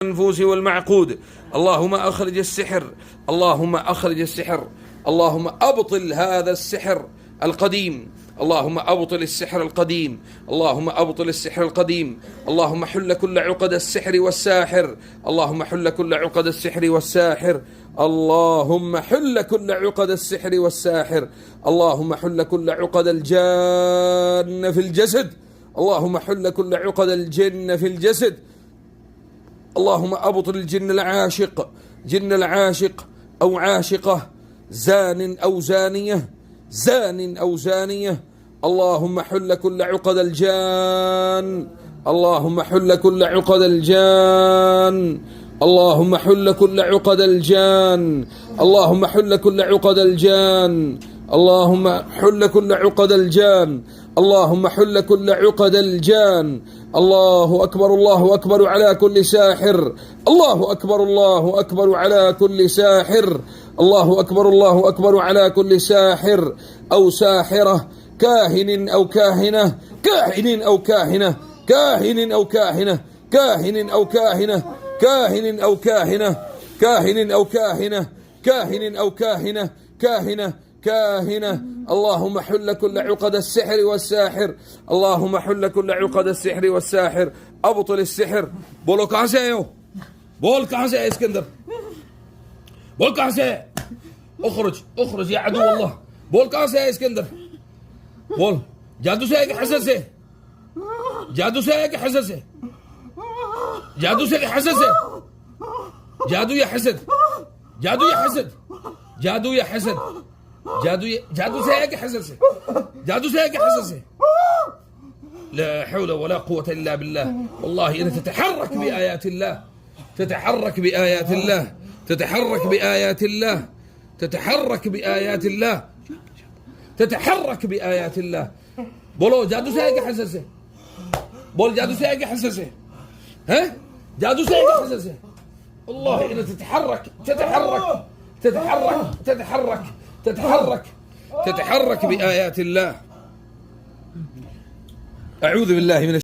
النفوس والمعقود. اللهم أخرج السحر، اللهم أخرج السحر، اللهم أبطل هذا السحر القديم، اللهم أبطل السحر القديم، اللهم أبطل السحر القديم، اللهم حل كل عقد السحر والساحر، اللهم حل كل عقد السحر والساحر، اللهم حل كل عقد السحر والساحر، اللهم حل كل عقد الجان في الجسد، اللهم حل كل عقد الجن في الجسد، اللهم أبطل الجن العاشق، جن العاشق أو عاشقة، زان أو زانية، زان أو زانية، اللهم حل كل عقد الجان، اللهم حل كل عقد الجان، اللهم حل كل عقد الجان، اللهم حل كل عقد الجان، اللهم حل كل عقد الجان، اللهم حل كل عقد الجان. الله أكبر، الله أكبر على كل ساحر، الله أكبر، الله أكبر على كل ساحر، الله أكبر، الله أكبر على كل ساحر أو ساحرة، كاهن أو كاهنة، كاهن أو كاهنة، كاهن أو كاهنة، كاهن أو كاهنة، كاهن أو كاهنة، كاهن أو كاهنة، كاهن أو كاهنة، كاهنة كاهنة. اللهم حل كل عقد السحر والساحر، اللهم حل كل عقد السحر والساحر. أبطل السحر. بولو कहाँ से आए हो? बोल कहाँ से आए اسكندر؟ बोल कहाँ से आए? اخرج اخرج يا عدو الله. बोल कहाँ से आए اسكندر؟ बोल जादू से आए कि हसद से? जादू से आए कि हसद से? जादू से कि हसद से? जादू या हसद? जादू या हसद? जादू या हसद? जादू से है कि हसद से? जादू से है कि हसद से? لا حول ولا قوة إلا بالله. والله إذا تتحرك بآيات الله، تتحرك بآيات الله، تتحرك بآيات الله، تتحرك بآيات الله، تتحرك بآيات الله. बोलो जादू से है कि हसद से? बोल जादू से है कि हसद से? ها؟ जादू से है कि हसद से? والله إذا تتحرك تتحرك تتحرك تتحرك تتحرك تتحرك بآيات الله. أعوذ بالله من